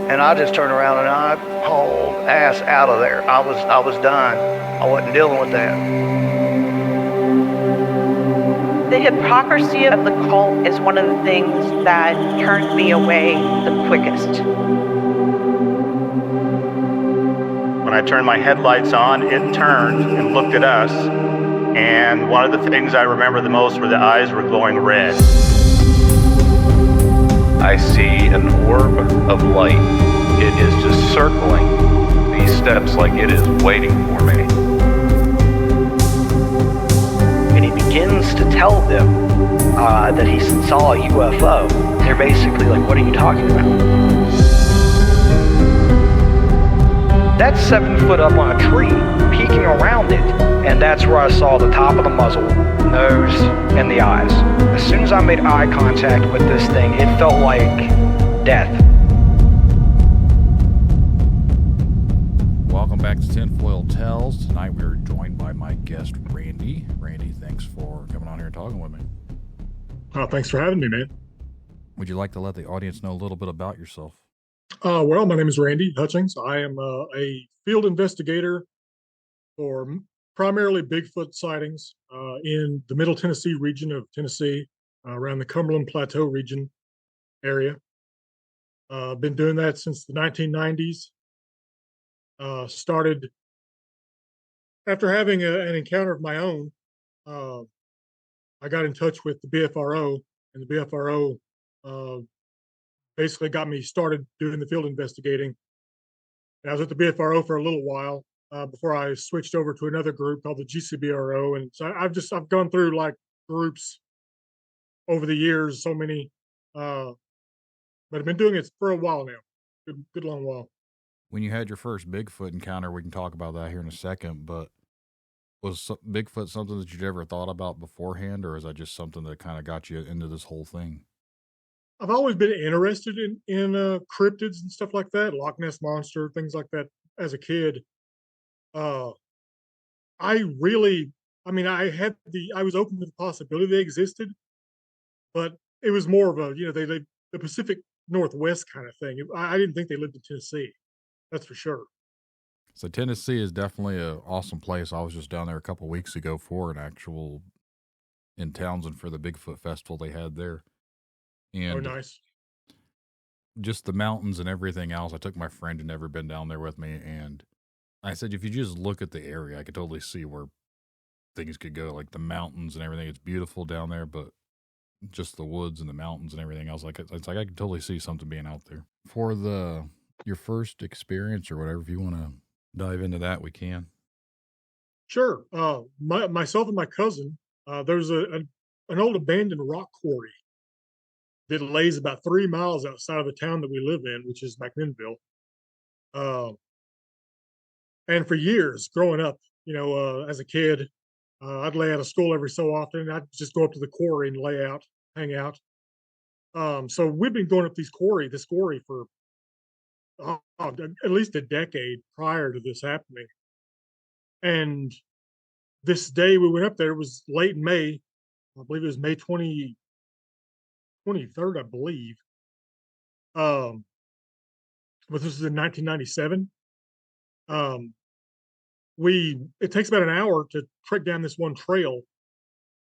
And I just turned around and I hauled ass out of there. I was done. I wasn't dealing with that. The hypocrisy of the cult is one of the things that turned me away the quickest. When I turned my headlights on, it turned and looked at us, and one of the things I remember the most were the eyes were glowing red. I see an orb of light. It is just circling these steps like it is waiting for me. And he begins to tell them that he saw a UFO. They're basically like, what are you talking about? That's 7 foot up on a tree, peeking around it, and that's where I saw the top of the muzzle, nose, and the eyes. As soon as I made eye contact with this thing, it felt like death. Welcome back to Tinfoil Tales. Tonight we are joined by my guest, Randy. Randy, thanks for coming on here and talking with me. Oh, thanks for having me, man. Would you like to let the audience know a little bit about yourself? Well, my name is Randy Hutchings. I am a field investigator for primarily Bigfoot sightings in the Middle Tennessee region of Tennessee, around the Cumberland Plateau region area. Been doing that since the 1990s. Started after having an encounter of my own. I got in touch with the BFRO, and the BFRO basically got me started doing the field investigating. And I was at the BFRO for a little while before I switched over to another group called the GCBRO. And so I've gone through like groups over the years, so many, but I've been doing it for a while now, good long while. When you had your first Bigfoot encounter, we can talk about that here in a second, but was Bigfoot something that you'd ever thought about beforehand, or is that just something that kind of got you into this whole thing? I've always been interested in cryptids and stuff like that, Loch Ness Monster, things like that as a kid. I mean, I was open to the possibility they existed, but it was more of a, the Pacific Northwest kind of thing. I didn't think they lived in Tennessee. That's for sure. So Tennessee is definitely an awesome place. I was just down there a couple of weeks ago for an actual in Townsend for the Bigfoot festival they had there. And nice. Just the mountains and everything else. I took my friend who'd never been down there with me, and I said, if you just look at the area, I could totally see where things could go, like the mountains and everything. It's beautiful down there, but just the woods and the mountains and everything else. Like it's like I could totally see something being out there. For your first experience or whatever, if you want to dive into that, we can. Sure. Myself and my cousin, there's an old abandoned rock quarry that lays about 3 miles outside of the town that we live in, which is McMinnville. And for years growing up, as a kid, I'd lay out of school every so often. I'd just go up to the quarry and hang out. So we've been going up this quarry for at least a decade prior to this happening. And this day we went up there, it was late in May. I believe it was May 23rd, I believe. But this was in 1997. It takes about an hour to trek down this one trail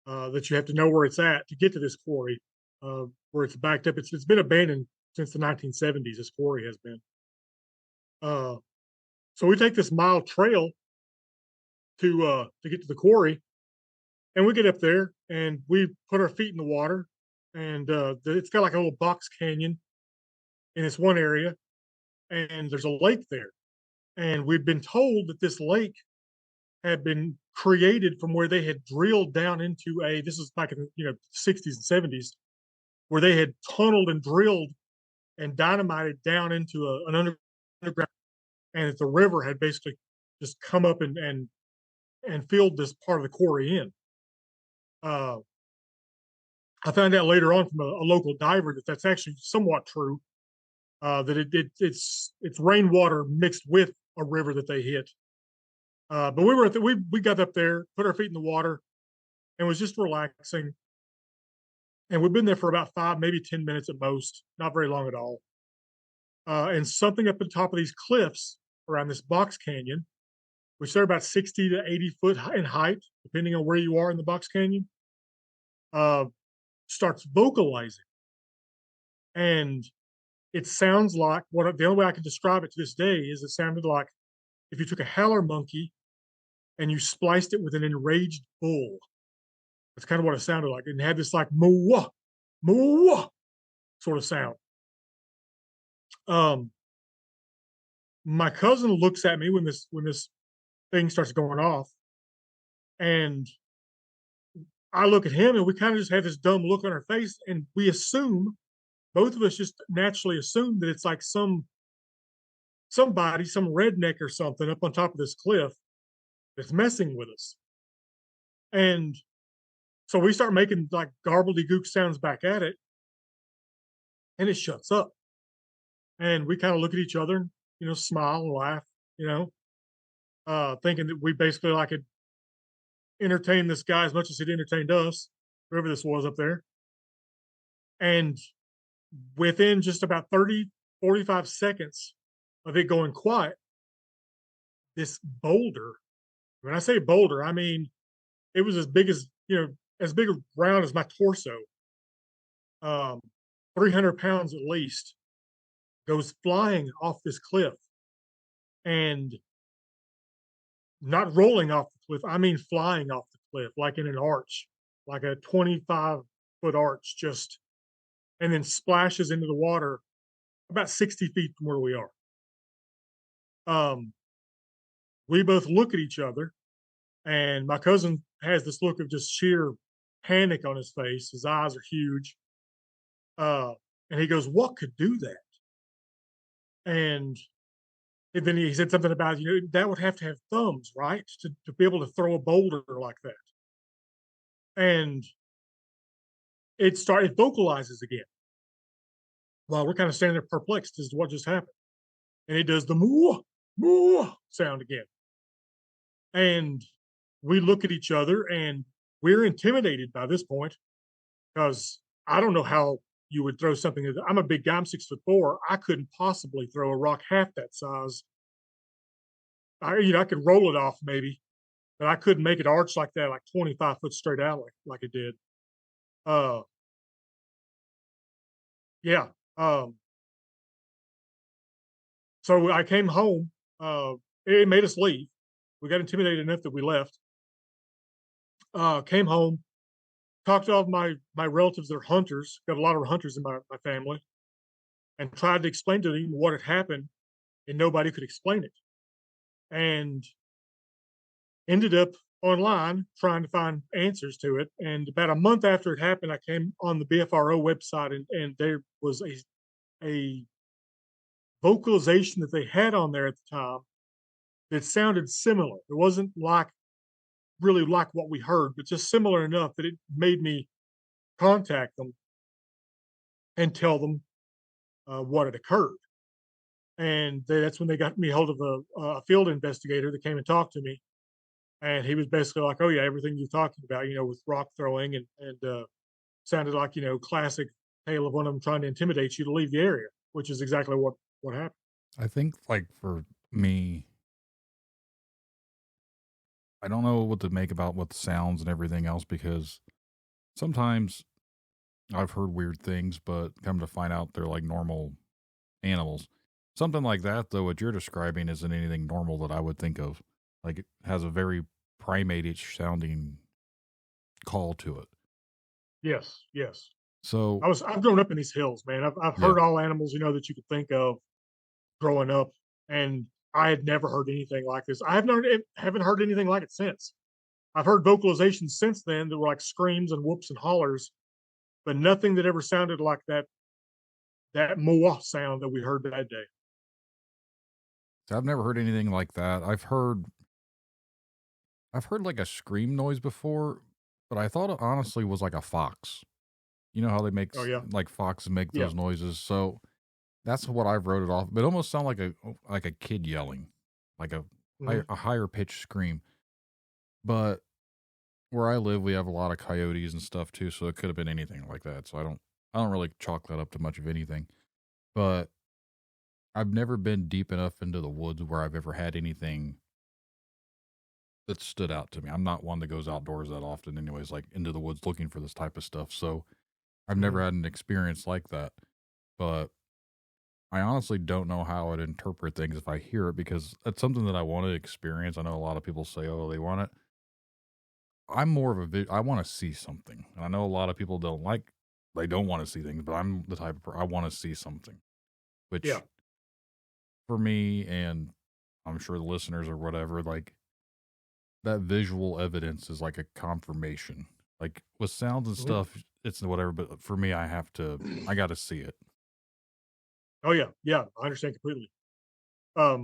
that you have to know where it's at to get to this quarry, where it's backed up. It's been abandoned since the 1970s. This quarry has been. So we take this mile trail to get to the quarry, and we get up there and we put our feet in the water, and it's got like a little box canyon in this one area, and there's a lake there. And we've been told that this lake had been created from where they had drilled down into this is back in the 60s and 70s, where they had tunneled and drilled and dynamited down into an underground, and that the river had basically just come up and filled this part of the quarry in. I found out later on from a local diver that that's actually somewhat true. That it's rainwater mixed with a river that they hit. But we got up there, put our feet in the water, and was just relaxing. And we've been there for about 5, maybe 10 minutes at most, not very long at all. and something up at the top of these cliffs around this box canyon, which are about 60 to 80 foot in height, depending on where you are in the box canyon, uh, starts vocalizing. And it sounds like the only way I can describe it to this day is it sounded like if you took a howler monkey and you spliced it with an enraged bull. That's kind of what it sounded like. It had this like moo moo sort of sound. My cousin looks at me when this thing starts going off, and I look at him, and we kind of just have this dumb look on our face, and we assume, both of us just naturally assume that it's like somebody, some redneck or something up on top of this cliff that's messing with us. And so we start making like garbledy-gook sounds back at it, and it shuts up. And we kind of look at each other and, smile and laugh, thinking that we basically like had entertained this guy as much as he'd entertained us, whoever this was up there. And within just about 30, 45 seconds of it going quiet, this boulder, when I say boulder, I mean, it was as big as, as big around as my torso, 300 pounds at least, goes flying off this cliff, and not rolling off the cliff. I mean, flying off the cliff, like in an arch, like a 25-foot arch, and then splashes into the water about 60 feet from where we are. We both look at each other, and my cousin has this look of just sheer panic on his face. His eyes are huge. And he goes, "What could do that?" And then he said something about, that would have to have thumbs, right? To be able to throw a boulder like that. And it vocalizes again. While we're kind of standing there perplexed as to what just happened. And it does the moo, moo sound again. And we look at each other, and we're intimidated by this point, because I don't know how you would throw something. I'm a big guy, I'm 6'4". I couldn't possibly throw a rock half that size. I could roll it off maybe, but I couldn't make it arch like that, like 25 foot straight out like it did. Yeah. So I came home. It made us leave. We got intimidated enough that we left. Came home, talked to all of my relatives that are hunters, got a lot of hunters in my family, and tried to explain to them what had happened, and nobody could explain it. And ended up online trying to find answers to it. And about a month after it happened, I came on the BFRO website, and there was a vocalization that they had on there at the time that sounded similar. It wasn't really like what we heard, but just similar enough that it made me contact them and tell them what had occurred. And that's when they got me hold of a field investigator that came and talked to me. And he was basically like, "Oh yeah, everything you're talking about, with rock throwing and sounded like, classic tale of one of them trying to intimidate you to leave the area," which is exactly what happened. I think, like, for me, I don't know what to make about what the sounds and everything else, because sometimes I've heard weird things, but come to find out they're like normal animals. Something like that, though, what you're describing isn't anything normal that I would think of. Like, it has a very primate-ish sounding call to it. Yes. So I've grown up in these hills, man. I've heard all animals, that you could think of growing up, and I had never heard anything like this. I haven't heard anything like it since. I've heard vocalizations since then that were like screams and whoops and hollers, but nothing that ever sounded like that moa sound that we heard that day. I've never heard anything like that. I've heard like a scream noise before, but I thought it honestly was like a fox. You know how they make like foxes make those noises. So that's what I've wrote it off. But it almost sounded like a kid yelling, like a higher pitched scream. But where I live, we have a lot of coyotes and stuff too, so it could have been anything like that. So I don't really chalk that up to much of anything. But I've never been deep enough into the woods where I've ever had anything that stood out to me. I'm not one that goes outdoors that often anyways, like into the woods looking for this type of stuff. So I've never had an experience like that. But I honestly don't know how I'd interpret things if I hear it, because that's something that I want to experience. I know a lot of people say, oh, they want it. I'm more of a I want to see something. And I know a lot of people they don't want to see things, but I'm the type of I want to see something, which Yeah. for me, and I'm sure the listeners or whatever, like that visual evidence is like a confirmation. Like with sounds and stuff, it's whatever, but for me, I got to see it. Oh yeah, yeah, I understand completely. I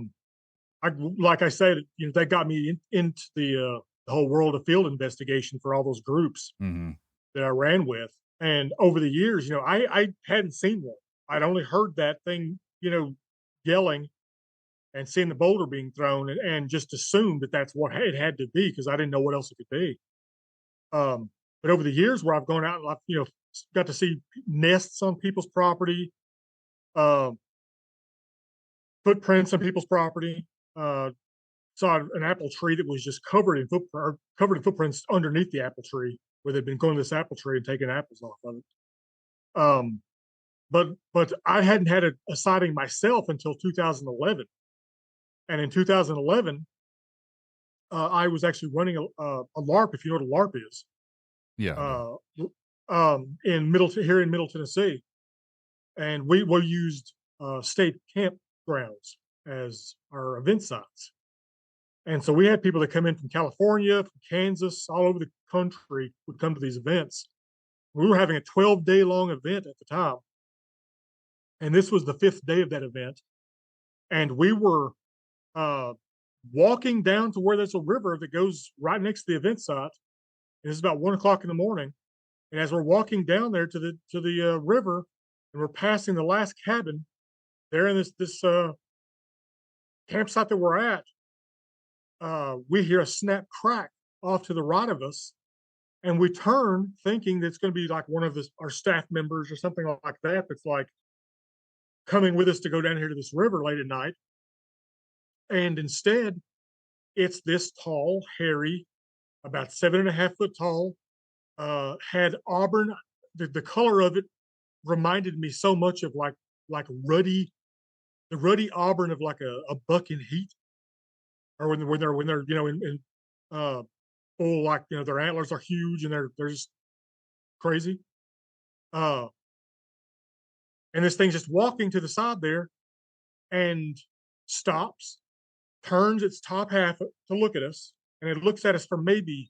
like I said, that got me into the whole world of field investigation for all those groups Mm-hmm. that I ran with. And over the years, I hadn't seen one. I'd only heard that thing, yelling and seeing the boulder being thrown, and just assumed that that's what it had to be because I didn't know what else it could be. But over the years, where I've gone out and I've got to see nests on people's property, um, footprints on people's property. Saw an apple tree that was just covered in footprints underneath the apple tree, where they'd been going to this apple tree and taking apples off of it. But I hadn't had a sighting myself until 2011, and in 2011, I was actually running a LARP, if you know what a LARP is. Yeah. Here in Middle Tennessee, and we used state campgrounds as our event sites. And so we had people that come in from California, from Kansas, all over the country would come to these events. We were having a 12-day long event at the time. And this was the 5th day of that event. And we were walking down to where there's a river that goes right next to the event site. And it's about 1 o'clock in the morning. And as we're walking down there to the river, and we're passing the last cabin there in this campsite that we're at, we hear a snap crack off to the right of us, and we turn thinking that it's going to be like one of our staff members or something like that that's like coming with us to go down here to this river late at night. And instead, it's this tall, hairy, about 7.5 foot tall, had auburn. The color of it reminded me so much of like the ruddy auburn of like a buck in heat, or when they're in full, like their antlers are huge and they're just crazy. And this thing's just walking to the side there, and stops, turns its top half to look at us, and it looks at us for maybe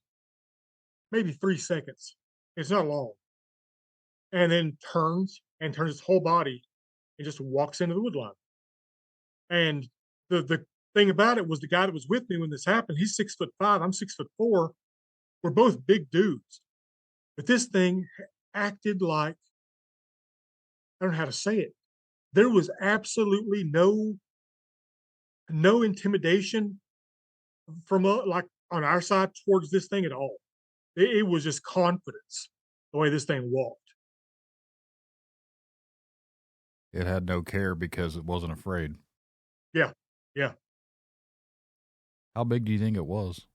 3 seconds. It's not long, and then turns its whole body and just walks into the woodline. And the thing about it was, the guy that was with me when this happened, he's 6'5", I'm 6'4". We're both big dudes, but this thing acted like, I don't know how to say it. There was absolutely no intimidation from like on our side towards this thing at all. It was just confidence the way this thing walked. It had no care because it wasn't afraid. Yeah, yeah. How big do you think it was?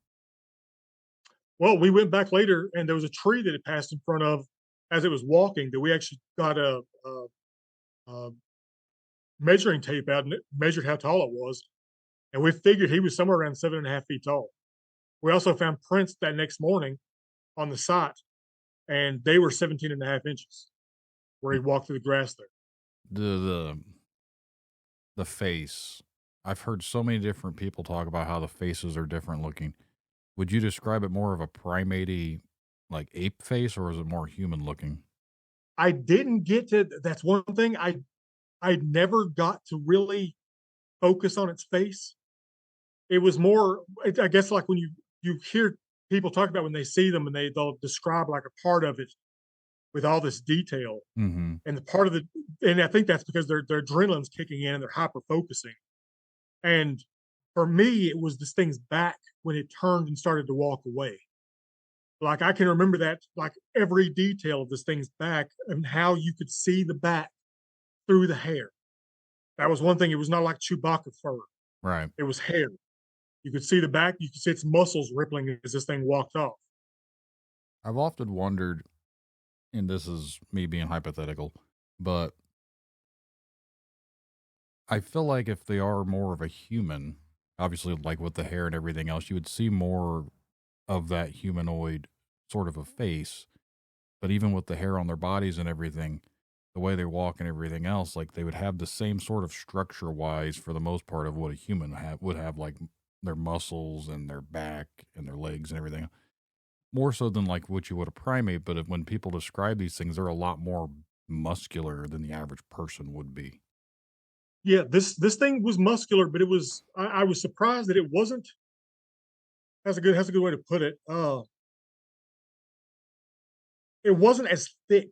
Well, we went back later, and there was a tree that it passed in front of as it was walking, that we actually got a measuring tape out and measured how tall it was. And we figured he was somewhere around 7.5 feet tall. We also found prints that next morning on the site, and they were 17.5 inches where he walked through the grass there. The face. I've heard so many different people talk about how the faces are different looking. Would you describe it more of a primate-y, like ape face, or is it more human looking? I didn't get to, that's one thing I never got to really focus on its face. It was more, I guess, like when you hear people talk about when they see them, and they'll describe like a part of it with all this detail. Mm-hmm. And and I think that's because their adrenaline's kicking in and they're hyper focusing. And for me, it was this thing's back when it turned and started to walk away. Like I can remember that, like every detail of this thing's back and how you could see the back through the hair. That was one thing. It was not like Chewbacca fur. Right. It was hair. You could see the back. You could see its muscles rippling as this thing walked off. I've often wondered, and this is me being hypothetical, but I feel like if they are more of a human, obviously like with the hair and everything else, you would see more of that humanoid sort of a face. But even with the hair on their bodies and everything, the way they walk and everything else, like they would have the same sort of structure wise for the most part of what a human would have, like their muscles and their back and their legs and everything. More so than like what you would a primate, but when people describe these things, they're a lot more muscular than the average person would be. Yeah, this thing was muscular, but it was. I was surprised that it wasn't. That's a good way to put it. It wasn't as thick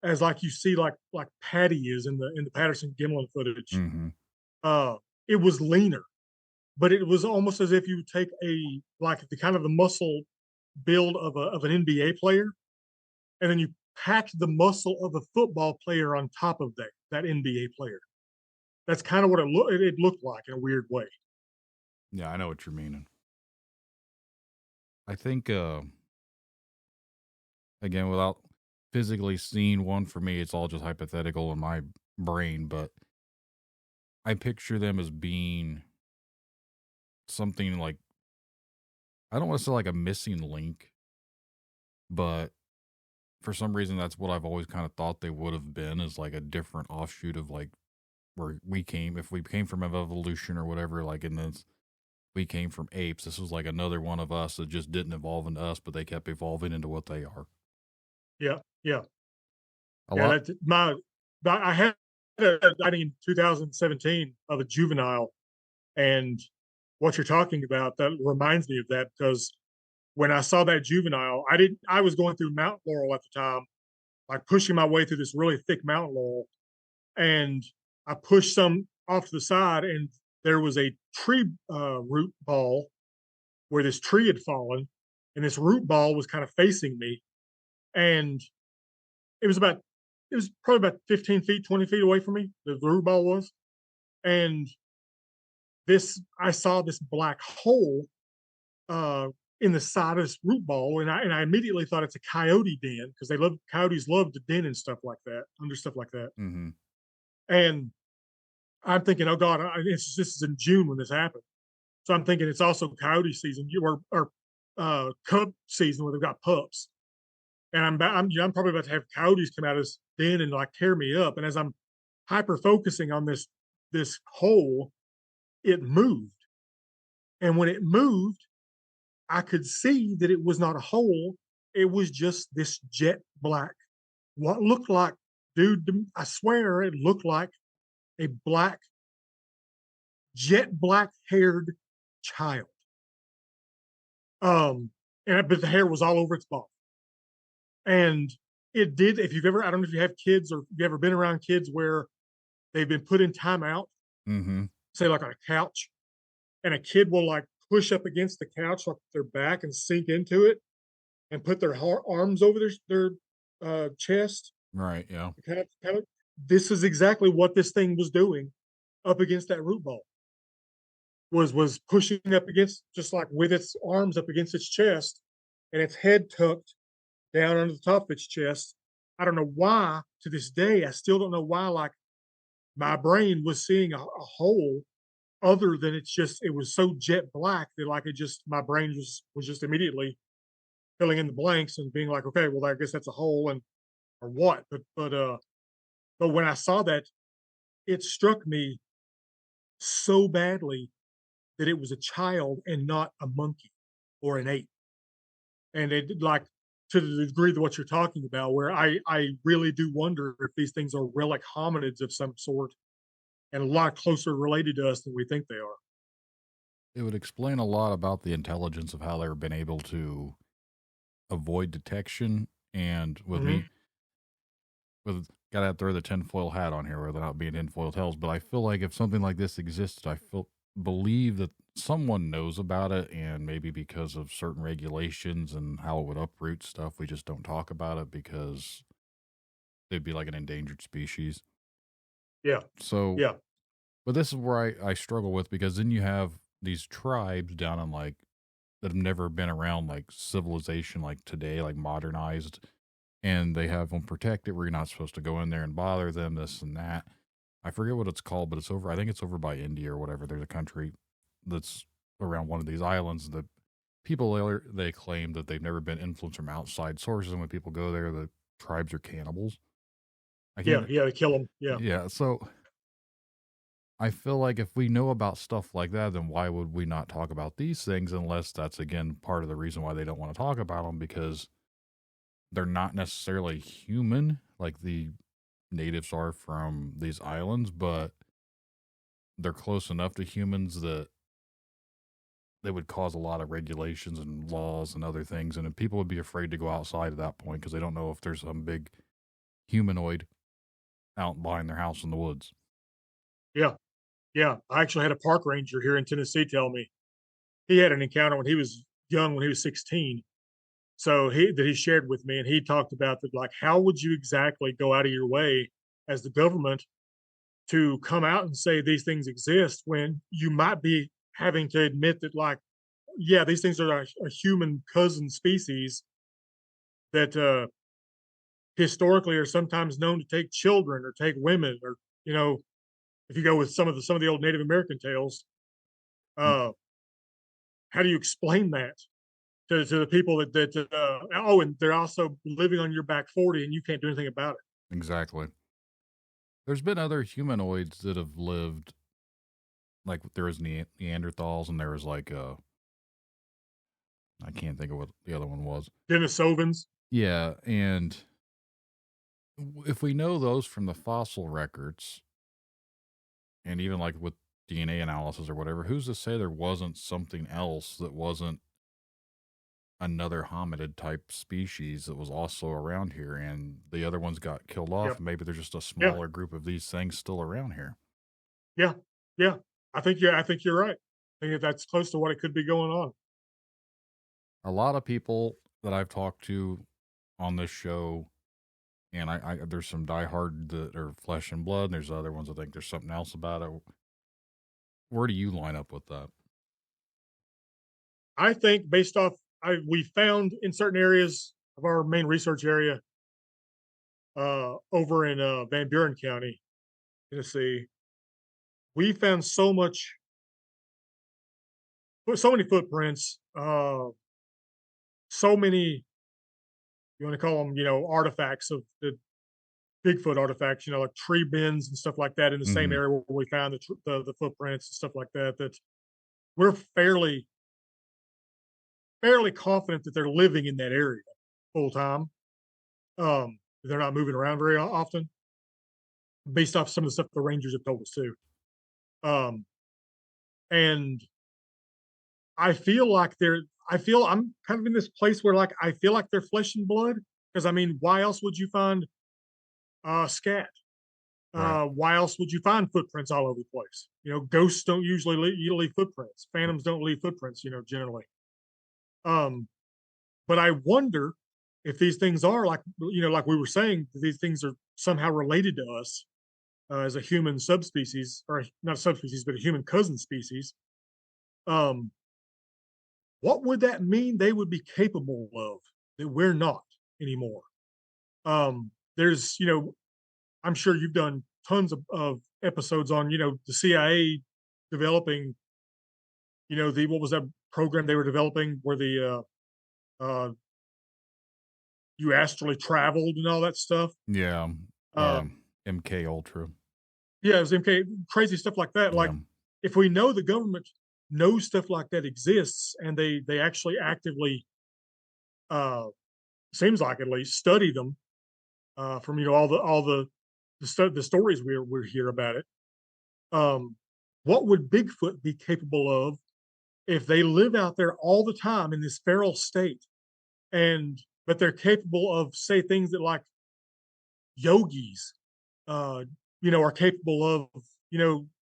as like you see like Patty is in the Patterson Gimlin footage. Mm-hmm. It was leaner, but it was almost as if you would take the kind of the muscle build of an NBA player, and then you packed the muscle of a football player on top of that NBA player. That's kind of what it looked like in a weird way. Yeah, I know what you're meaning. I think, again, without physically seeing one for me, it's all just hypothetical in my brain, but I picture them as being something like, I don't want to say like a missing link, but for some reason, that's what I've always kind of thought they would have been, is like a different offshoot of like where we came. If we came from evolution or whatever, like in this, we came from apes. This was like another one of us that just didn't evolve into us, but they kept evolving into what they are. Yeah, yeah. A lot. I had a sighting in 2017 of a juvenile, and what you're talking about, that reminds me of that, because when I saw that juvenile, I was going through Mount Laurel at the time, like pushing my way through this really thick Mount Laurel, and I pushed some off to the side, and there was a tree root ball where this tree had fallen, and this root ball was kind of facing me, and it was probably about 15 feet, 20 feet away from me. The root ball was, and I saw this black hole in the side of this root ball, and I immediately thought it's a coyote den, because coyotes love to den and stuff like that, under stuff like that. Mm-hmm. And I'm thinking, oh God, this is in June when this happened. So I'm thinking it's also coyote season, or cub season, where they've got pups. And I'm probably about to have coyotes come out of this den and like tear me up. And as I'm hyper focusing on this hole, it moved. And when it moved, I could see that it was not a hole. It was just this jet black, what looked like, dude, I swear it looked like a jet black haired child. But the hair was all over its body. And it did, if you've ever, I don't know if you have kids or you've ever been around kids where they've been put in timeout, Mm-hmm. say like on a couch, and a kid will like push up against the couch, like their back, and sink into it and put their arms over their chest. Right. Yeah. Kind of, this is exactly what this thing was doing up against that root ball. Was pushing up against, just like with its arms up against its chest, and its head tucked down under the top of its chest. I don't know why, to this day, I still don't know why, like my brain was seeing a hole, other than it was so jet black that like my brain was just immediately filling in the blanks and being like, okay, well, I guess that's a hole, and or what. But when I saw that, it struck me so badly that it was a child and not a monkey or an ape. And it, like, to the degree of what you're talking about, where I really do wonder if these things are relic hominids of some sort, and a lot closer related to us than we think they are. It would explain a lot about the intelligence of how they've been able to avoid detection. And with Mhm. gotta throw the tinfoil hat on here without being Tinfoil Tales, but I feel like if something like this existed, believe that someone knows about it, and maybe because of certain regulations and how it would uproot stuff, we just don't talk about it because it'd be like an endangered species. Yeah. So Yeah. But this is where I struggle with, because then you have these tribes down in like that have never been around like civilization like today, like modernized, and they have them protected where you're not supposed to go in there and bother them, this and that. I forget what it's called, but it's over. I think it's over by India or whatever. There's a country that's around one of these islands. The people there, they claim that they've never been influenced from outside sources, and when people go there, the tribes are cannibals. I Yeah, can't. yeah, they kill them. Yeah, Yeah. So I feel like if we know about stuff like that, then why would we not talk about these things, unless that's, again, part of the reason why they don't want to talk about them, because they're not necessarily human like the natives are from these islands, but they're close enough to humans that they would cause a lot of regulations and laws and other things. And people would be afraid to go outside at that point because they don't know if there's some big humanoid out behind their house in the woods. yeah, yeah. I actually had a park ranger here in Tennessee tell me he had an encounter when he was young, when he was 16. So he shared with me, and he talked about that, like, how would you exactly go out of your way as the government to come out and say these things exist when you might be having to admit that, like, yeah, these things are a human cousin species that historically are sometimes known to take children or take women, or, you know, if you go with some of the old Native American tales, uh, how do you explain that to the people oh, and they're also living on your back 40 and you can't do anything about it? Exactly. There's been other humanoids that have lived, like there was Neanderthals, and there was like I can't think of what the other one was. Denisovans. Yeah, and if we know those from the fossil records, and even like with DNA analysis or whatever, who's to say there wasn't something else that wasn't another hominid type species that was also around here, and the other ones got killed off? Yep. And maybe there's just a Yeah. smaller group of these things still around here. Yeah, yeah. I think you're right. I think that's close to what it could be going on. A lot of people that I've talked to on this show, and I there's some diehard that are flesh and blood, and there's other ones that think there's something else about it. Where do you line up with that? I think based off we found in certain areas of our main research area, over in Van Buren County, Tennessee, we found so many footprints, so many, you want to call them, artifacts of the Bigfoot artifacts, like tree bends and stuff like that in the same area where we found the footprints and stuff like that. That we're fairly confident that they're living in that area full time. They're not moving around very often, based off some of the stuff the Rangers have told us too. And I feel like I'm kind of in this place where, like, I feel like they're flesh and blood, because I mean, why else would you find scat? Right. Why else would you find footprints all over the place? Ghosts don't usually leave footprints. Phantoms don't leave footprints, generally. But I wonder if these things are like we were saying, these things are somehow related to us as a human subspecies, or not a subspecies, but a human cousin species. What would that mean they would be capable of that we're not anymore? There's, I'm sure you've done tons of episodes on, the CIA developing, what was that program they were developing where you astrally traveled and all that stuff? Yeah. MK Ultra. Yeah, it was MK, crazy stuff like that. Like, if we know the government knows stuff like that exists, and they actually actively, seems like at least, study them, from all the stories we hear about it. What would Bigfoot be capable of if they live out there all the time in this feral state, but they're capable of, say, things that, like, yogis, are capable of,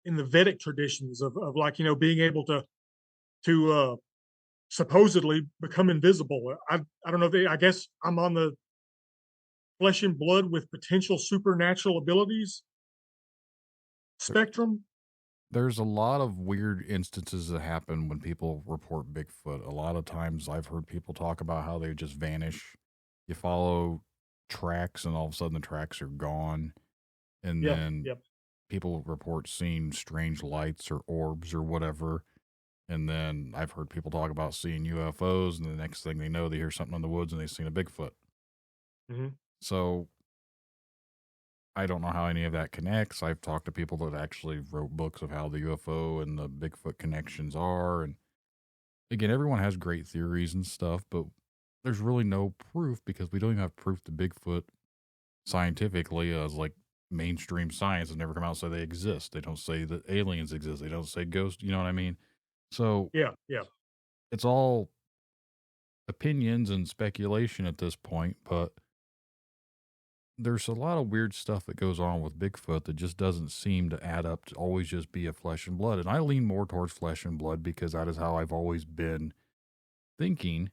in the Vedic traditions of like, being able to supposedly become invisible. I don't know. I guess I'm on the flesh and blood with potential supernatural abilities spectrum. There's a lot of weird instances that happen when people report Bigfoot. A lot of times I've heard people talk about how they just vanish. You follow tracks and all of a sudden the tracks are gone. And Yep, then yep. people report seeing strange lights or orbs or whatever. And then I've heard people talk about seeing UFOs, and the next thing they know, they hear something in the woods and they've seen a Bigfoot. hmm So I don't know how any of that connects. I've talked to people that actually wrote books of how the UFO and the Bigfoot connections are. And again, everyone has great theories and stuff, but there's really no proof because we don't even have proof to Bigfoot scientifically as like mainstream science has never come out and say they exist. They don't say that aliens exist. They don't say ghosts. You know what I mean? So Yeah, yeah. it's all opinions and speculation at this point, but there's a lot of weird stuff that goes on with Bigfoot that just doesn't seem to add up to always just be a flesh and blood. And I lean more towards flesh and blood because that is how I've always been thinking.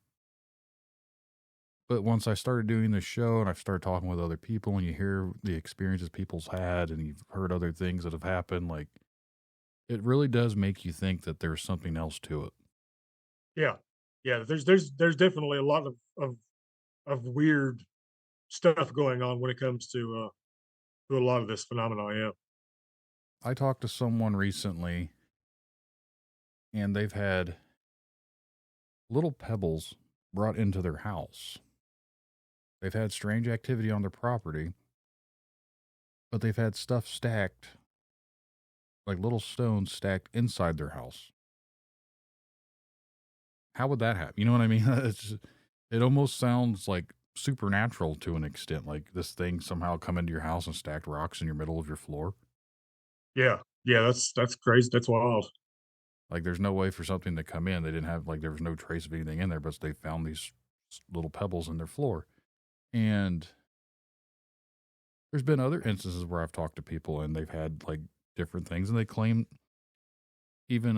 But once I started doing this show and I've started talking with other people and you hear the experiences people's had and you've heard other things that have happened, like it really does make you think that there's something else to it. Yeah, yeah. There's definitely a lot of weird stuff going on when it comes to a lot of this phenomenon. Yeah. I talked to someone recently and they've had little pebbles brought into their house. They've had strange activity on their property, but they've had stuff stacked, like little stones stacked inside their house. How would that happen? You know what I mean? It almost sounds like supernatural to an extent, like this thing somehow come into your house and stacked rocks in your middle of your floor. Yeah, yeah. That's crazy. That's wild. Like there's no way for something to come in. They didn't have, like, there was no trace of anything in there, but they found these little pebbles in their floor. And there's been other instances where I've talked to people and they've had like different things and they claim even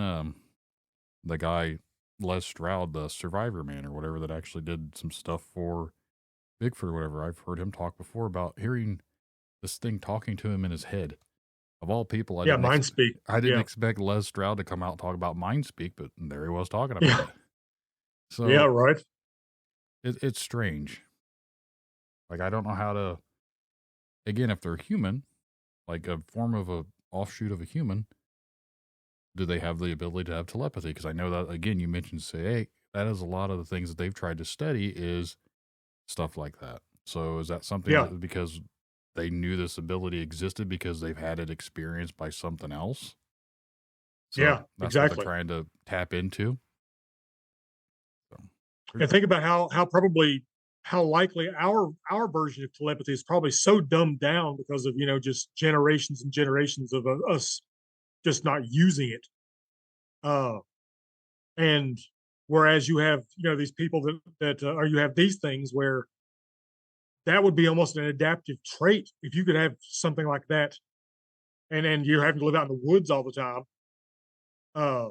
the guy Les Stroud, the Survivor Man or whatever, that actually did some stuff for Bigfoot or whatever. I've heard him talk before about hearing this thing talking to him in his head. Of all people, I Yeah, didn't mind speak. I didn't Yeah, expect Les Stroud to come out and talk about mind speak, but there he was talking about yeah, it. So yeah. Right. it's strange. Like I don't know how to. Again, if they're human, like a form of a offshoot of a human, do they have the ability to have telepathy? Because I know that, again, you mentioned say, that is a lot of the things that they've tried to study is stuff like that. So is that something Yeah, that because they knew this ability existed because they've had it experienced by something else? So yeah. that's what they're Exactly. trying to tap into. So, And think about how probably how likely our version of telepathy is probably so dumbed down because of just generations and generations of us just not using it. Uh, and whereas you have these people that or you have these things where that would be almost an adaptive trait if you could have something like that, and you're having to live out in the woods all the time. Uh,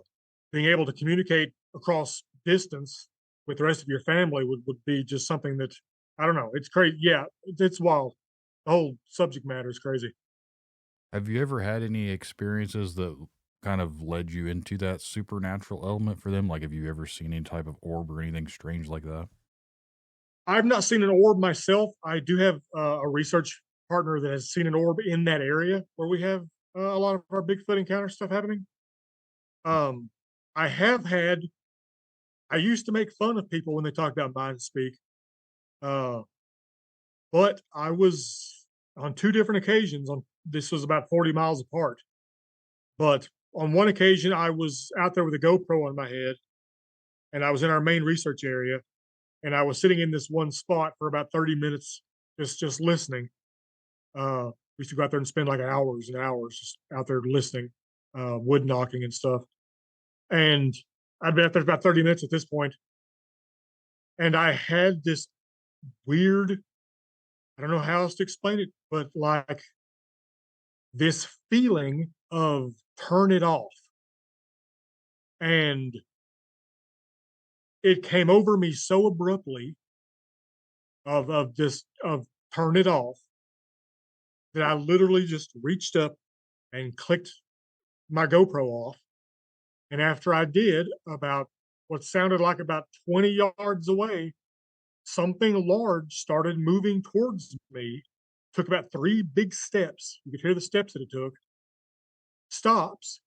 Being able to communicate across distance with the rest of your family would be just something that I don't know. It's crazy. Yeah, it's wild. The whole subject matter is crazy. have you ever had any experiences that kind of led you into that supernatural element for them? Like, have you ever seen any type of orb or anything strange like that? I've not seen an orb myself. I do have a research partner that has seen an orb in that area where we have a lot of our Bigfoot encounter stuff happening. Um, I have had. I used to make fun of people when they talk about mind speak, uh, but I was on two different occasions. On this was about 40 miles apart, but on one occasion I was out there with a GoPro on my head, and I was in our main research area, and I was sitting in this one spot for about 30 minutes, just listening. We used to go out there and spend like hours and hours just out there listening, wood knocking and stuff. And I'd been out there about 30 minutes at this point, and I had this weird, I don't know how else to explain it, but like this feeling of turn it off. And it came over me so abruptly of turn it off that I literally just reached up and clicked my GoPro off. And after I did, about what sounded like about 20 yards away, something large started moving towards me. Took about 3 big steps. You could hear the steps that it took. Stops.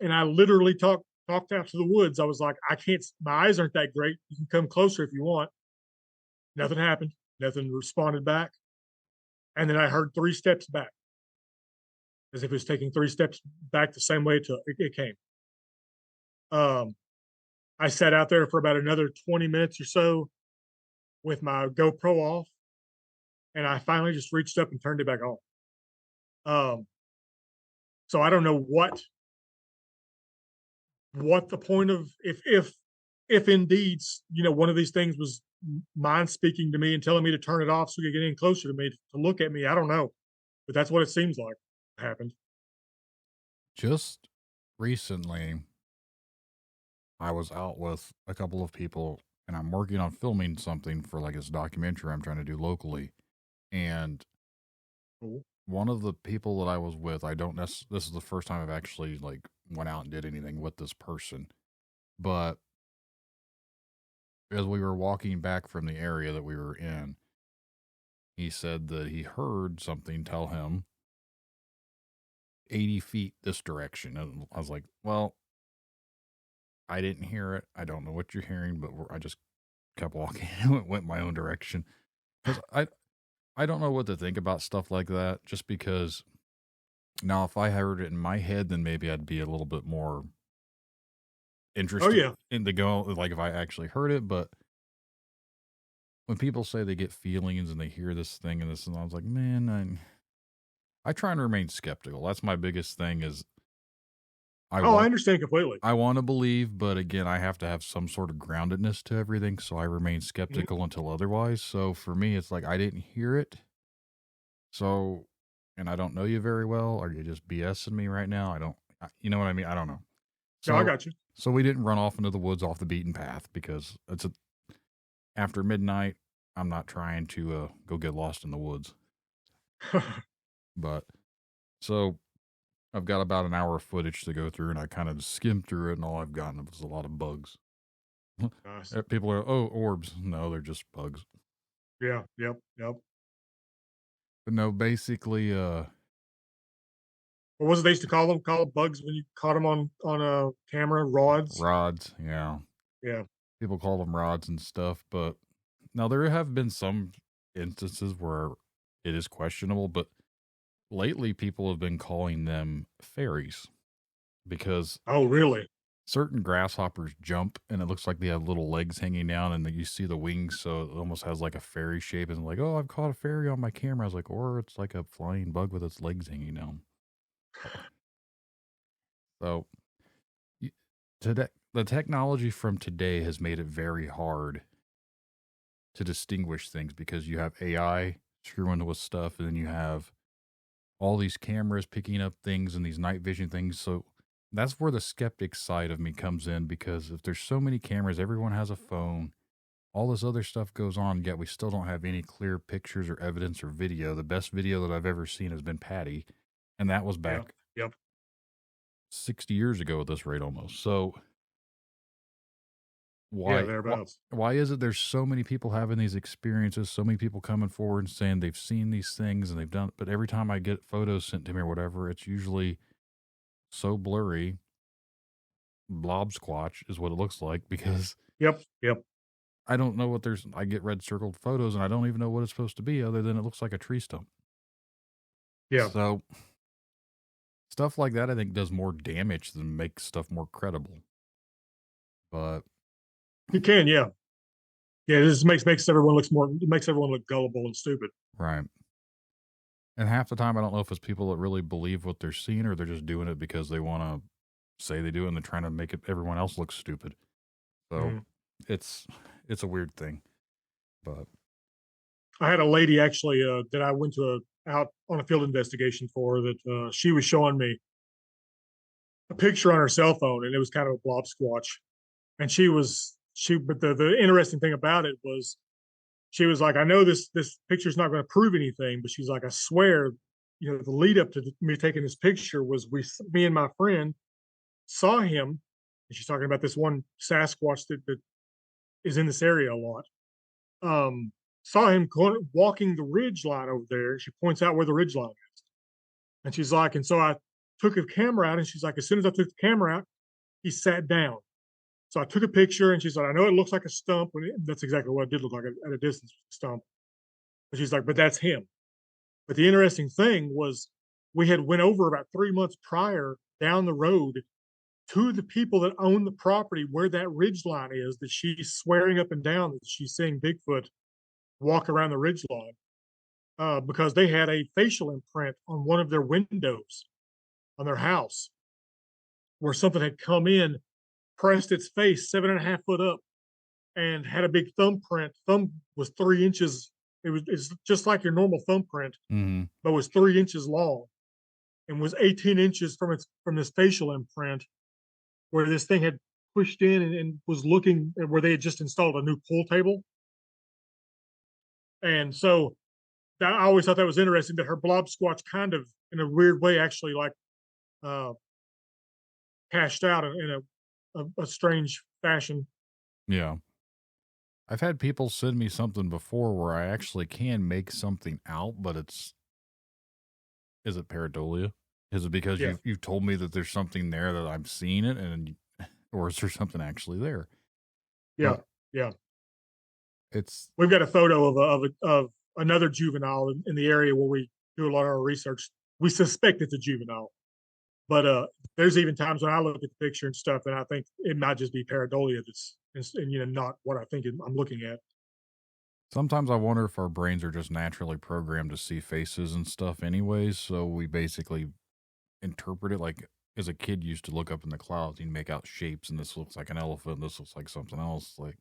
And I literally talked out to the woods. I was like, I can't, my eyes aren't that great. You can come closer if you want. Nothing happened. Nothing responded back. And then I heard 3 steps back, as if it was taking 3 steps back the same way it came. I sat out there for about another 20 minutes or so with my GoPro off, and I finally just reached up and turned it back on. So I don't know what the point of, if indeed, one of these things was mind speaking to me and telling me to turn it off so you could get in closer to me to look at me. I don't know, but that's what it seems like happened. Just recently, I was out with a couple of people, and I'm working on filming something for like this documentary I'm trying to do locally. And one of the people that I was with, this is the first time I've actually like went out and did anything with this person. But as we were walking back from the area that we were in, he said that he heard something tell him 80 feet this direction. And I was like, well, I didn't hear it. I don't know what you're hearing, but I just kept walking and went my own direction. Because I don't know what to think about stuff like that, just because now if I heard it in my head, then maybe I'd be a little bit more interested in the go, like if I actually heard it. But when people say they get feelings and they hear this thing and this, and I was like, man, I try and remain skeptical. That's my biggest thing is I understand completely. I want to believe, but again, I have to have some sort of groundedness to everything, so I remain skeptical until otherwise. So for me, it's like I didn't hear it. So, and I don't know you very well. Are you just BSing me right now? You know what I mean? I don't know. So, no, I got you. So we didn't run off into the woods off the beaten path because after midnight, I'm not trying to go get lost in the woods. But, so I've got about an hour of footage to go through, and I kind of skimmed through it, and all I've gotten was a lot of bugs. Nice. People are, orbs. No, they're just bugs. Yeah, yep. But no, basically, what was it they used to call them? Call them bugs when you caught them on a camera? Rods? Rods, yeah. Yeah. People call them rods and stuff, but now there have been some instances where it is questionable, but lately people have been calling them fairies because really? Certain grasshoppers jump and it looks like they have little legs hanging down and you see the wings, so it almost has like a fairy shape, and like, I've caught a fairy on my camera. I was like, or it's like a flying bug with its legs hanging down. So today, the technology from today has made it very hard to distinguish things because you have AI screwing with stuff, and then you have all these cameras picking up things and these night vision things. So that's where the skeptic side of me comes in, because if there's so many cameras, everyone has a phone, all this other stuff goes on, yet we still don't have any clear pictures or evidence or video. The best video that I've ever seen has been Patty, and that was back 60 years ago at this rate almost. So why is it there's so many people having these experiences, so many people coming forward and saying they've seen these things and they've done, but every time I get photos sent to me or whatever, it's usually so blurry. Blob squatch is what it looks like, because Yep. I don't know what I get red circled photos and I don't even know what it's supposed to be other than it looks like a tree stump. Yeah. So stuff like that I think does more damage than makes stuff more credible. But you can, yeah. This makes everyone look gullible and stupid. Right. And half the time, I don't know if it's people that really believe what they're seeing, or they're just doing it because they want to say they do it, and they're trying to make everyone else look stupid. So it's a weird thing. But I had a lady actually that I went out on a field investigation for, that she was showing me a picture on her cell phone, and it was kind of a blob squatch. And but the interesting thing about it was, she was like, I know this picture's not going to prove anything, but she's like, I swear the lead up to me taking this picture was me and my friend saw him, and she's talking about this one Sasquatch that is in this area a lot. Saw him walking the ridge line over there. She points out where the ridge line is. And she's like, and so I took a camera out, and she's like, as soon as I took the camera out, he sat down. So I took a picture, and she's like, I know it looks like a stump. That's exactly what it did look like at a distance, a stump. But she's like, but that's him. But the interesting thing was we had went over about 3 months prior down the road to the people that own the property where that ridge line is, that she's swearing up and down that she's seeing Bigfoot walk around the ridge line, because they had a facial imprint on one of their windows on their house where something had come in, pressed its face 7.5 foot up, and had a big thumbprint. Thumb was 3 inches. It's just like your normal thumbprint, but was 3 inches long, and was 18 inches from this facial imprint, where this thing had pushed in and was looking at where they had just installed a new pool table. And so I always thought that was interesting, that her blob squatch kind of, in a weird way, actually like cashed out in a strange fashion. Yeah. I've had people send me something before where I actually can make something out, but is it pareidolia? Is it because you've told me that there's something there that I'm seeing it, or is there something actually there? Yeah, yeah. We've got a photo of another juvenile in the area where we do a lot of our research. We suspect it's a juvenile, but there's even times when I look at the picture and stuff, and I think it might just be pareidolia and not what I think I'm looking at. Sometimes I wonder if our brains are just naturally programmed to see faces and stuff anyways, so we basically interpret it like as a kid used to look up in the clouds and make out shapes, and this looks like an elephant, this looks like something else. Like,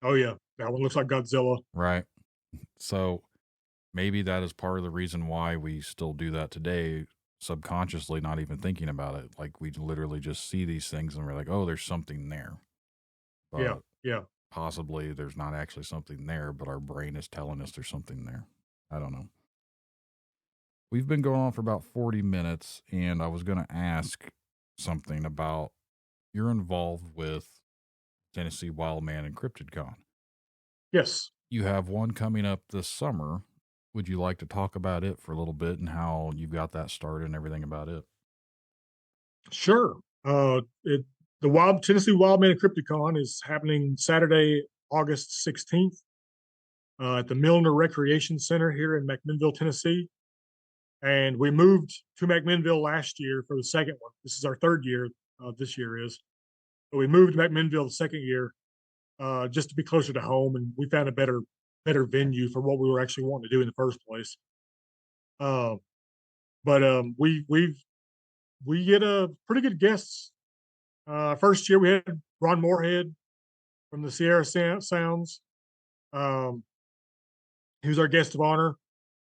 oh yeah, that one looks like Godzilla. Right. So maybe that is part of the reason why we still do that today, subconsciously, not even thinking about it. Like, we literally just see these things and we're like, oh, there's something there. But yeah. Possibly there's not actually something there, but our brain is telling us there's something there. I don't know. We've been going on for about 40 minutes, and I was going to ask something about, you're involved with Tennessee Wildman and CryptidCon. Yes. You have one coming up this summer. Would you like to talk about it for a little bit and how you got that started and everything about it? Sure. The Tennessee Wildman and CryptidCon is happening Saturday, August 16th, at the Milner Recreation Center here in McMinnville, Tennessee. And we moved to McMinnville last year for the second one. This is our third year. This year is. But we moved to McMinnville the second year, just to be closer to home, and we found a better venue for what we were actually wanting to do in the first place. We get pretty good guests. First year we had Ron Moorhead from the Sierra Sounds. He was our guest of honor.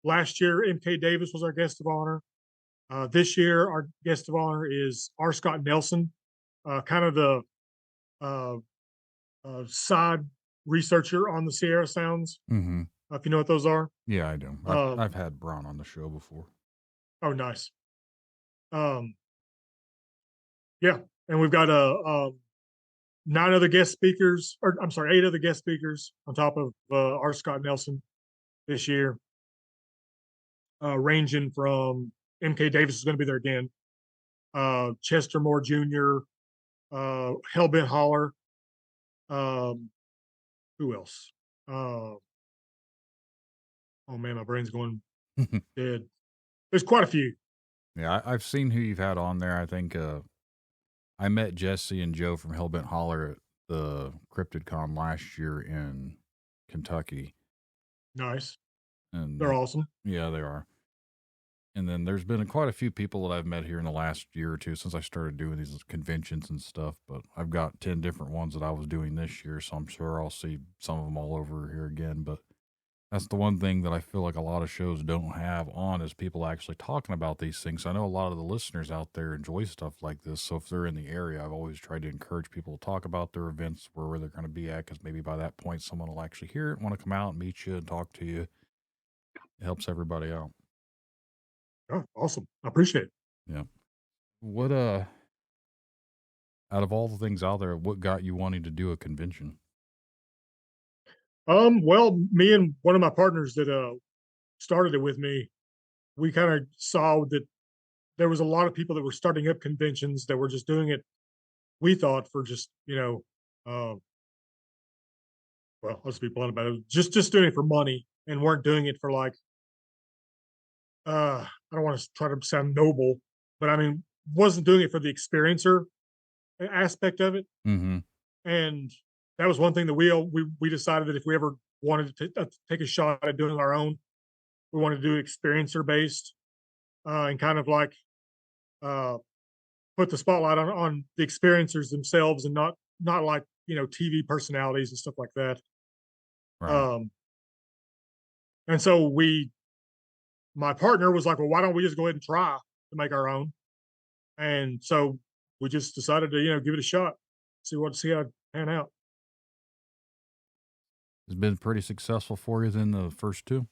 Last year, M.K. Davis was our guest of honor. This year, our guest of honor is R. Scott Nelson, kind of the side researcher on the Sierra Sounds. Mm-hmm. If you know what those are. Yeah, I do. I've had Braun on the show before. Oh, nice. Yeah, and we've got 8 other guest speakers on top of R. Scott Nelson this year, ranging from M.K. Davis is going to be there again, Chester Moore Jr., Hellbent Holler. Who else? Oh man, my brain's going dead. There's quite a few. Yeah, I've seen who you've had on there. I think I met Jesse and Joe from Hellbent Holler at the CryptidCon last year in Kentucky. Nice. And they're awesome. Yeah, they are. And then there's been quite a few people that I've met here in the last year or two since I started doing these conventions and stuff. But I've got 10 different ones that I was doing this year, so I'm sure I'll see some of them all over here again. But that's the one thing that I feel like a lot of shows don't have on, is people actually talking about these things. I know a lot of the listeners out there enjoy stuff like this. So if they're in the area, I've always tried to encourage people to talk about their events, where they're going to be at, because maybe by that point someone will actually hear it, want to come out and meet you and talk to you. It helps everybody out. Oh, awesome. I appreciate it. Yeah. What out of all the things out there, what got you wanting to do a convention? Well, me and one of my partners that started it with me, we kind of saw that there was a lot of people that were starting up conventions that were just doing it, we thought, for just, well, let's be blunt about it, just doing it for money and weren't doing it for like I don't want to try to sound noble, but I mean, wasn't doing it for the experiencer aspect of it. Mm-hmm. And that was one thing that we decided that if we ever wanted to take a shot at doing our own, we wanted to do experiencer based, and kind of like uh, put the spotlight on the experiencers themselves, and not like TV personalities and stuff like that. Right. Um, and so my partner was like, well, why don't we just go ahead and try to make our own? And so we just decided to give it a shot, see how it pan out. It's been pretty successful for you then the first two?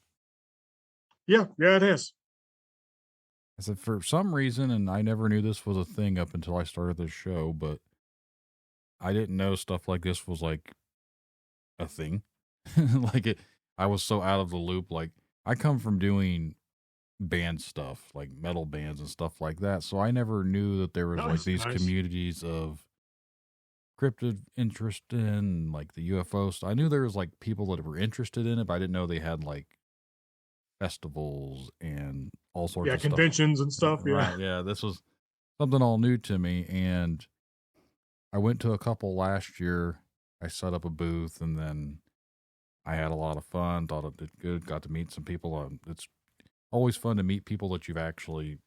Yeah, it has. I said for some reason, and I never knew this was a thing up until I started this show, but I didn't know stuff like this was like a thing. I was so out of the loop. Like I come from doing band stuff, like metal bands and stuff like that. So I never knew that there was like these communities of cryptid interest in like the UFO stuff. I knew there was like people that were interested in it, but I didn't know they had like festivals and all sorts of conventions and stuff. Right, yeah, this was something all new to me, and I went to a couple last year. I set up a booth, and then I had a lot of fun. Thought it did good. Got to meet some people. It's always fun to meet people that you've actually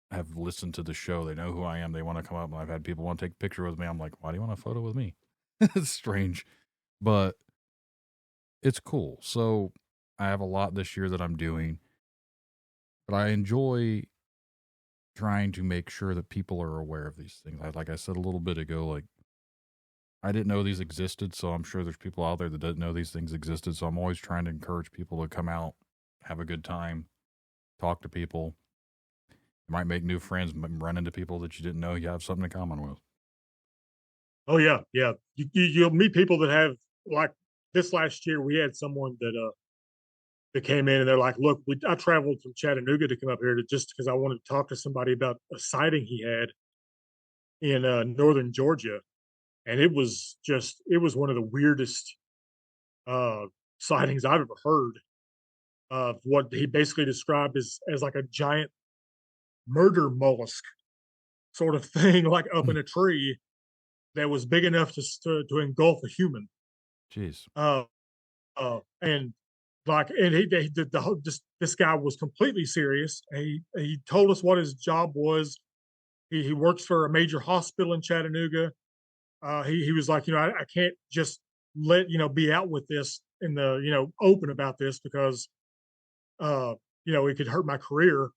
have listened to the show. They know who I am. They want to come up, and I've had people want to take a picture with me. I'm like, why do you want a photo with me? It's strange, but it's cool. So I have a lot this year that I'm doing, but I enjoy trying to make sure that people are aware of these things. Like I said a little bit ago, like I didn't know these existed, so I'm sure there's people out there that didn't know these things existed. So I'm always trying to encourage people to come out, have a good time, talk to people. You might make new friends, run into people that you didn't know you have something in common with. Oh yeah. You'll meet people that have, like this last year, we had someone that came in and they're like, look, I traveled from Chattanooga to come up here just because I wanted to talk to somebody about a sighting he had in northern Georgia. And it was one of the weirdest sightings I've ever heard of what he basically described as like a giant murder mollusk sort of thing, like up in a tree that was big enough to engulf a human. Jeez. And like, and he did the whole, just this guy was completely serious. He told us what his job was. He works for a major hospital in Chattanooga. He was like, I can't just let be out with this in the open about this because it could hurt my career.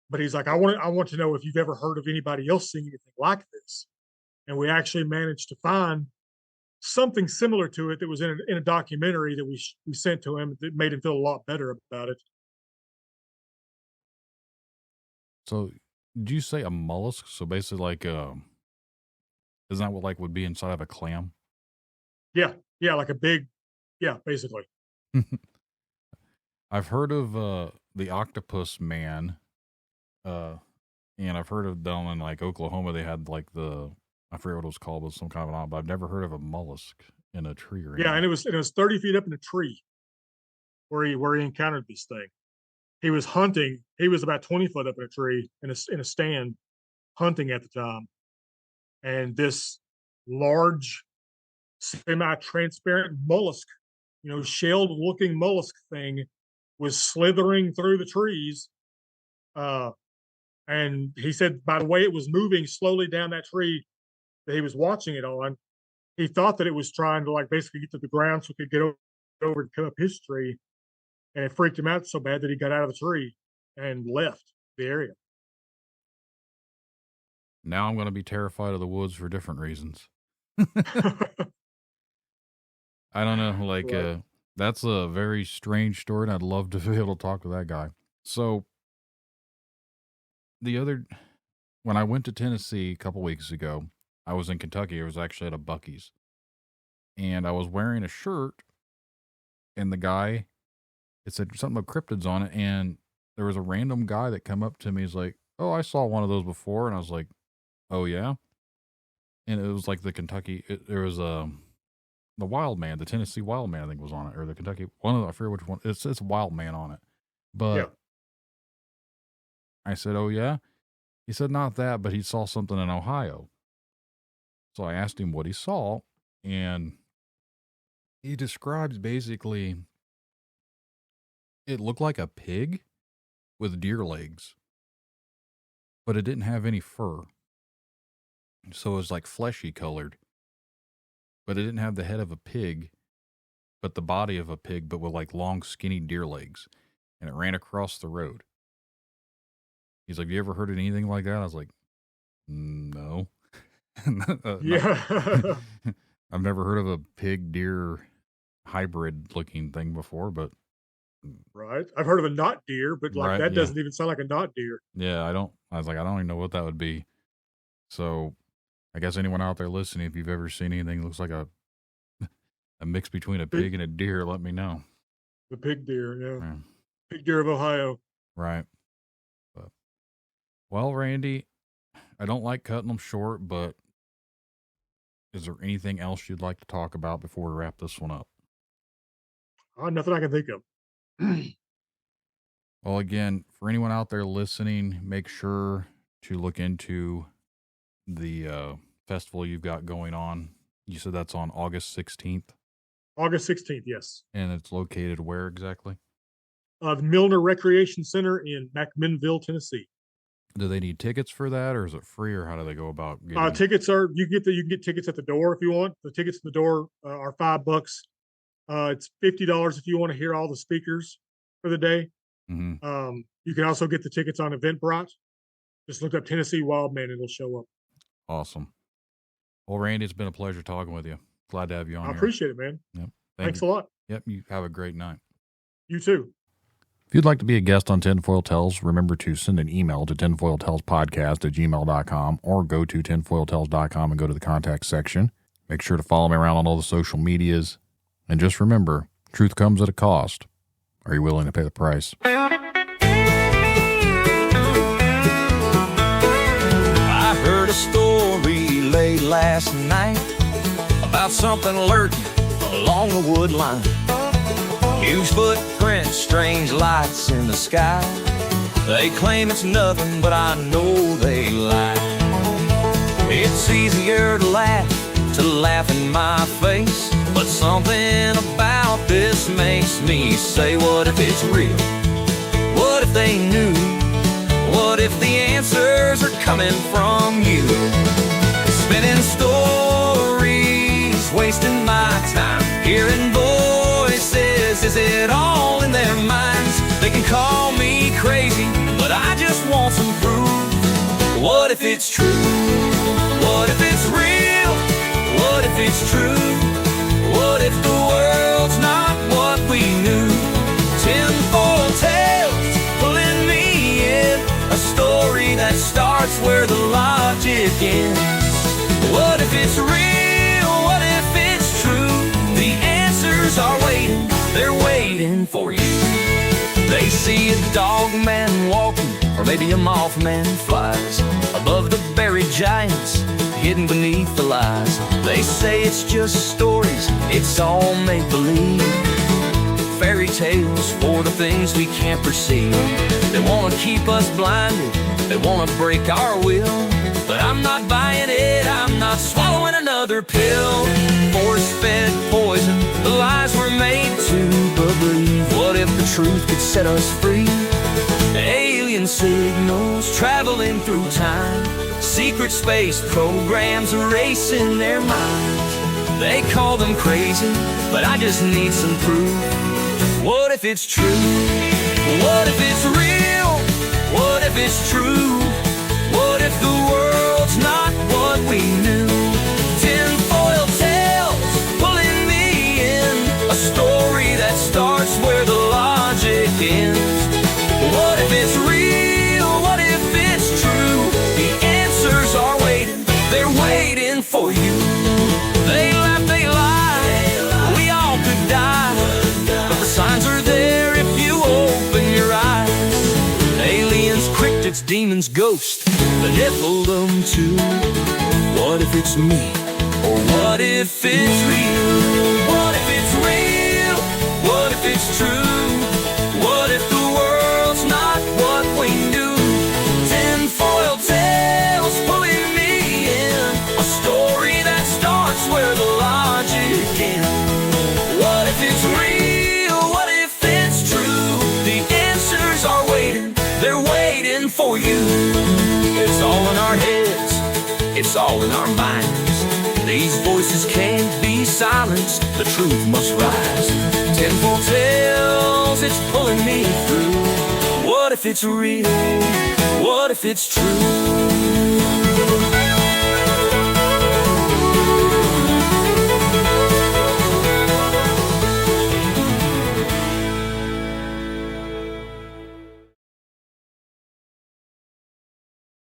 But he's like, I want to know if you've ever heard of anybody else seeing anything like this. And we actually managed to find something similar to it that was in a documentary that we sent to him that made him feel a lot better about it. So, did you say a mollusk? So basically, like, isn't that what like would be inside of a clam? Yeah, like a big, basically. I've heard of the octopus man, and I've heard of down in like Oklahoma. They had like I forget what it was called, but some kind of an, but I've never heard of a mollusk in a tree or anything. Yeah, and it was 30 feet up in a tree where he encountered this thing. He was hunting. He was about 20 foot up in a tree in a stand hunting at the time, and this large semi-transparent mollusk, shelled-looking mollusk thing, was slithering through the trees. And he said by the way it was moving slowly down that tree that he was watching it on, he thought that it was trying to like basically get to the ground so he could get over and come up his tree. And it freaked him out so bad that he got out of the tree and left the area. Now I'm going to be terrified of the woods for different reasons. I don't know. Like, right. That's a very strange story, and I'd love to be able to talk to that guy. So, when I went to Tennessee a couple weeks ago, I was in Kentucky. I was actually at a Buc-ee's, and I was wearing a shirt, and the guy, it said something about cryptids on it, and there was a random guy that come up to me. He's like, "Oh, I saw one of those before," and I was like, "Oh yeah," and it was like the Kentucky. There was the Wildman, the Tennessee Wildman, I think was on it, or the Kentucky one. I forget which one. It says Wildman on it, but Yeah. I said, "Oh yeah." He said not that, but he saw something in Ohio. So I asked him what he saw, and he describes basically it looked like a pig with deer legs, but it didn't have any fur. So it was like fleshy colored, but it didn't have the head of a pig, but the body of a pig, but with like long, skinny deer legs. And it ran across the road. He's like, "You ever heard of anything like that?" I was like, "No." Yeah. I've never heard of a pig deer hybrid looking thing before, but Right. I've heard of a knot deer, but like Right, that yeah. doesn't even sound like a knot deer. yeah, I was like, I don't even know what that would be. So I guess anyone out there listening, if you've ever seen anything that looks like a mix between a pig and a deer, let me know. The pig deer, yeah. Yeah. Pig deer of Ohio. Right. But, well, Randy, I don't like cutting them short, but is there anything else you'd like to talk about before we wrap this one up? Nothing I can think of. Well, again, for anyone out there listening, make sure to look into the festival you've got going on. You said that's on August 16th, August 16th, yes. and it's located where exactly? The Milner Recreation Center in McMinnville, Tennessee. Do they need tickets for that, or is it free, or how do they go about getting Tickets are you can get tickets at the door if you want. The tickets at the door are $5. It's $50 if you want to hear all the speakers for the day. Mm-hmm. You can also get the tickets on Eventbrite. Just look up Tennessee Wildman and it'll show up. Awesome. Well, Randy, it's been a pleasure talking with you. Glad to have you on I here. appreciate it, man. Yep. Thanks you. a lot. Yep. You have a great night. You too. If you'd like to be a guest on Tinfoil Tales, remember to send an email to tinfoiltalespodcast@gmail.com or go to tinfoiltales.com and go to the contact section. Make sure to follow me around on all the social medias. And just remember, truth comes at a cost. Are you willing to pay the price? I heard a story late last night about something lurking along the wood line. Huge footprints, strange lights in the sky. They claim it's nothing, but I know they lie. It's easier to laugh in my face, but something about this makes me say, what if it's real? What if they knew? What if the answers are coming from you? Spinning stories, wasting my time, hearing voices, is it all in their minds? They can call me crazy, but I just want some proof. What if it's true? What if it's real? What if it's true? What if the world's not what we knew? Tinfoil tales pulling me in, a story that starts where the logic ends. What if it's real? What if it's true? The answers are waiting, they're waiting for you. They see a dog man walking, or maybe a mothman flies above the buried giants, hidden beneath the lies. They say it's just stories, it's all make-believe. Fairy tales for the things we can't perceive. They want to keep us blinded, they want to break our will. But I'm not buying it, I'm not swallowing another pill. Force-fed poison, the lies we're made to believe. What if the truth could set us free? Alien signals traveling through time, secret space programs erasing their minds. They call them crazy, but I just need some proof. What if it's true? What if it's real? What if it's true? What if the world's not what we knew? Tinfoil tales pulling me in, a story that starts where the logic ends. What if it's real? What if it's true? demon's ghost, the Nephilim too. What if it's me? Or what if it's real? What if it's real? What if it's true? What if the world's not what we knew? Tinfoil Tales pulling me in, a story that starts where the logic ends. What if it's real? What if it's true? The answers are waiting, they're waiting for you. It's all in our heads, it's all in our minds. These voices can't be silenced, the truth must rise. Tinfoil Tales, it's pulling me through. What if it's real? What if it's true?